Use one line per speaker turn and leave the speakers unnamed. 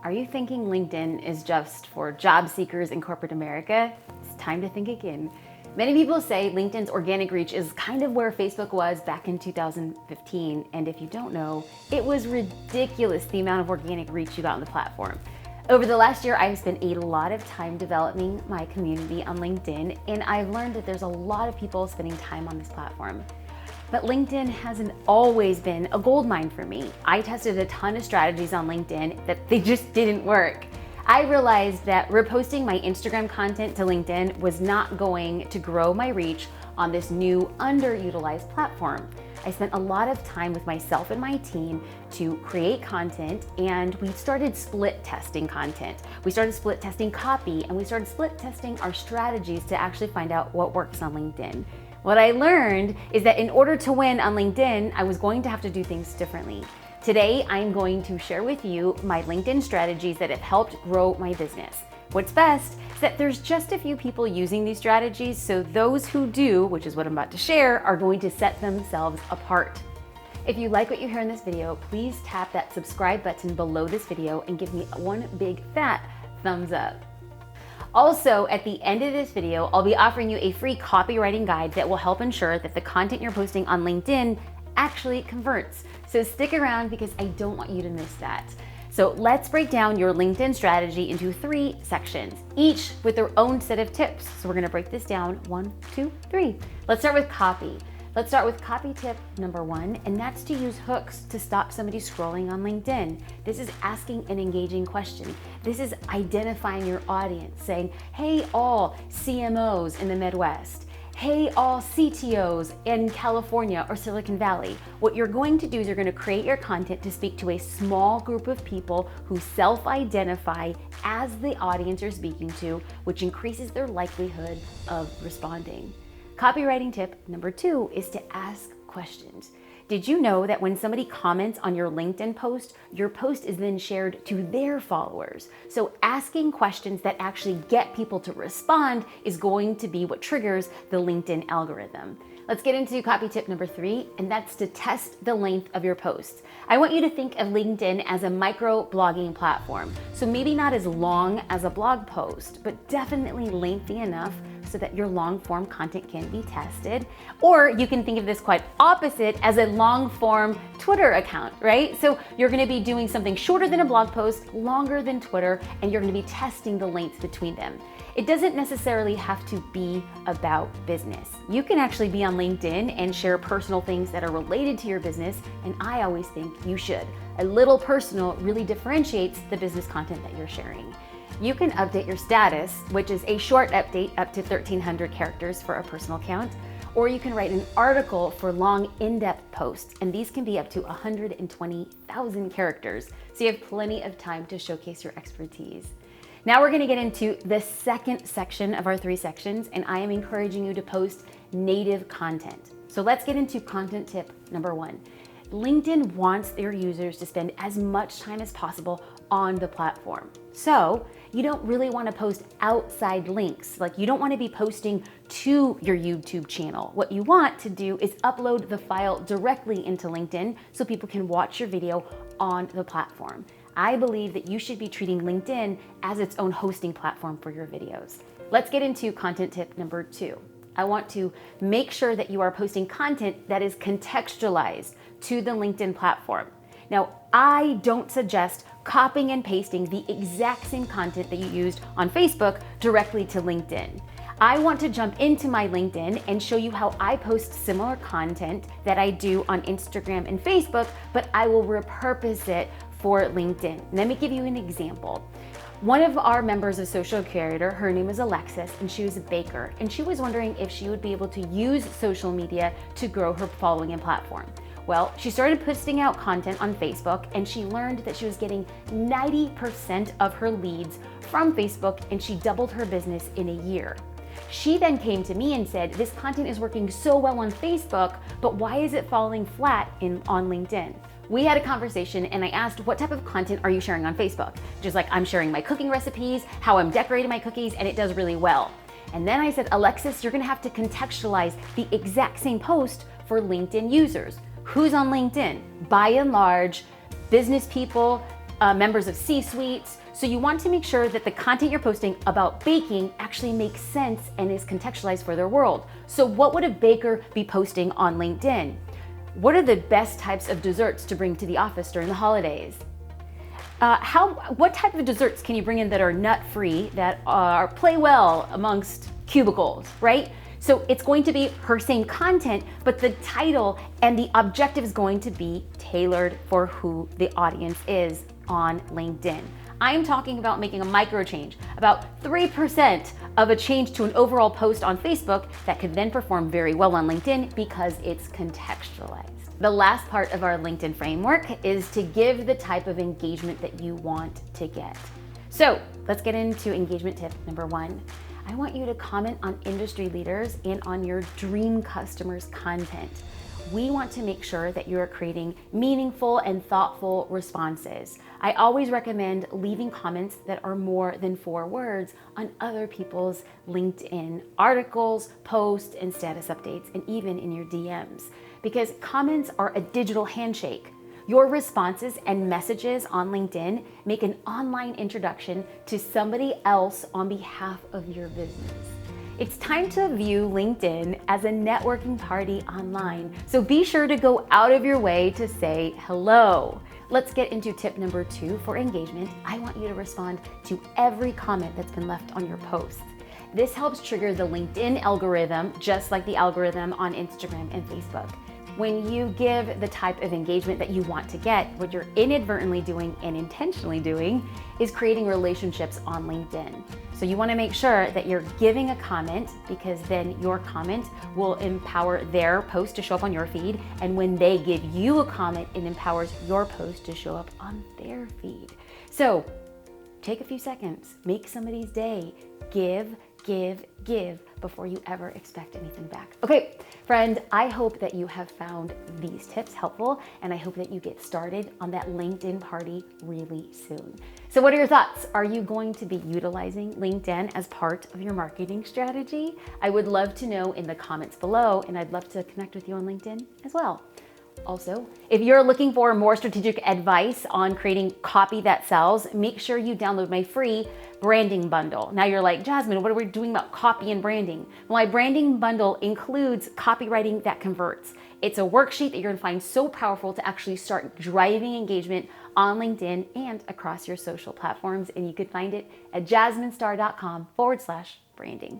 Are you thinking LinkedIn is just for job seekers in corporate America? It's time to think again. Many people say LinkedIn's organic reach is kind of where Facebook was back in 2015. And if you don't know, it was ridiculous the amount of organic reach you got on the platform. Over the last year, I've spent a lot of time developing my community on LinkedIn, and I've learned that there's a lot of people spending time on this platform. But LinkedIn hasn't always been a goldmine for me. I tested a ton of strategies on LinkedIn that they just didn't work. I realized that reposting my Instagram content to LinkedIn was not going to grow my reach on this new underutilized platform. I spent a lot of time with myself and my team to create content, and we started split testing content. We started split testing copy, and we started split testing our strategies to actually find out what works on LinkedIn. What I learned is that in order to win on LinkedIn, I was going to have to do things differently. Today, I'm going to share with you my LinkedIn strategies that have helped grow my business. What's best is that there's just a few people using these strategies, so those who do, which is what I'm about to share, are going to set themselves apart. If you like what you hear in this video, please tap that subscribe button below this video and give me one big fat thumbs up. Also, at the end of this video, I'll be offering you a free copywriting guide that will help ensure that the content you're posting on LinkedIn actually converts. So stick around because I don't want you to miss that. So let's break down your LinkedIn strategy into 3 sections, each with their own set of tips. So we're gonna break this down 1, 2, 3. Let's start with copy. Let's start with copy tip number 1, and that's to use hooks to stop somebody scrolling on LinkedIn. This is asking an engaging question. This is identifying your audience, saying, hey, all CMOs in the Midwest. Hey, all CTOs in California or Silicon Valley. What you're going to do is you're going to create your content to speak to a small group of people who self-identify as the audience you're speaking to, which increases their likelihood of responding. Copywriting tip number 2 is to ask questions. Did you know that when somebody comments on your LinkedIn post, your post is then shared to their followers? So asking questions that actually get people to respond is going to be what triggers the LinkedIn algorithm. Let's get into copy tip number 3, and that's to test the length of your posts. I want you to think of LinkedIn as a micro blogging platform. So maybe not as long as a blog post, but definitely lengthy enough so that your long form content can be tested. Or you can think of this quite opposite as a long form Twitter account, right? So you're gonna be doing something shorter than a blog post, longer than Twitter, and you're gonna be testing the length between them. It doesn't necessarily have to be about business. You can actually be on LinkedIn and share personal things that are related to your business, and I always think you should. A little personal really differentiates the business content that you're sharing. You can update your status, which is a short update up to 1,300 characters for a personal account, or you can write an article for long, in-depth posts, and these can be up to 120,000 characters, so you have plenty of time to showcase your expertise. Now we're gonna get into the second section of our 3 sections, and I am encouraging you to post native content. So let's get into content tip number 1. LinkedIn wants their users to spend as much time as possible on the platform. So you don't really want to post outside links. Like you don't want to be posting to your YouTube channel. What you want to do is upload the file directly into LinkedIn so people can watch your video on the platform. I believe that you should be treating LinkedIn as its own hosting platform for your videos. Let's get into content tip number 2. I want to make sure that you are posting content that is contextualized to the LinkedIn platform. Now, I don't suggest copying and pasting the exact same content that you used on Facebook directly to LinkedIn. I want to jump into my LinkedIn and show you how I post similar content that I do on Instagram and Facebook, but I will repurpose it for LinkedIn. Let me give you an example. One of our members of Social Curator, her name is Alexis, and she was a baker, and she was wondering if she would be able to use social media to grow her following and platform. Well, she started posting out content on Facebook, and she learned that she was getting 90% of her leads from Facebook, and she doubled her business in a year. She then came to me and said, this content is working so well on Facebook, but why is it falling flat on LinkedIn? We had a conversation and I asked, what type of content are you sharing on Facebook? Just like, I'm sharing my cooking recipes, how I'm decorating my cookies, and it does really well. And then I said, Alexis, you're gonna have to contextualize the exact same post for LinkedIn users. Who's on LinkedIn? By and large, business people, members of C-suites. So you want to make sure that the content you're posting about baking actually makes sense and is contextualized for their world. So what would a baker be posting on LinkedIn? What are the best types of desserts to bring to the office during the holidays? What type of desserts can you bring in that are nut-free, that play well amongst cubicles, right? So it's going to be her same content, but the title and the objective is going to be tailored for who the audience is on LinkedIn. I'm talking about making a micro change, about 3% of a change to an overall post on Facebook that could then perform very well on LinkedIn because it's contextualized. The last part of our LinkedIn framework is to give the type of engagement that you want to get. So let's get into engagement tip number 1. I want you to comment on industry leaders and on your dream customers' content. We want to make sure that you are creating meaningful and thoughtful responses. I always recommend leaving comments that are more than 4 words on other people's LinkedIn articles, posts, and status updates, and even in your DMs, because comments are a digital handshake. Your responses and messages on LinkedIn make an online introduction to somebody else on behalf of your business. It's time to view LinkedIn as a networking party online, so be sure to go out of your way to say hello. Let's get into tip number 2 for engagement. I want you to respond to every comment that's been left on your posts. This helps trigger the LinkedIn algorithm, just like the algorithm on Instagram and Facebook. When you give the type of engagement that you want to get, what you're inadvertently doing and intentionally doing is creating relationships on LinkedIn. So you want to make sure that you're giving a comment, because then your comment will empower their post to show up on your feed. And when they give you a comment, it empowers your post to show up on their feed. So take a few seconds, make somebody's day, give before you ever expect anything back. Okay, friend, I hope that you have found these tips helpful, and I hope that you get started on that LinkedIn party really soon. So what are your thoughts? Are you going to be utilizing LinkedIn as part of your marketing strategy? I would love to know in the comments below, and I'd love to connect with you on LinkedIn as well. Also, if you're looking for more strategic advice on creating copy that sells, make sure you download my free branding bundle. Now you're like, Jasmine, what are we doing about copy and branding? Well, my branding bundle includes copywriting that converts. It's a worksheet that you're gonna find so powerful to actually start driving engagement on LinkedIn and across your social platforms. And you can find it at jasminestar.com/branding.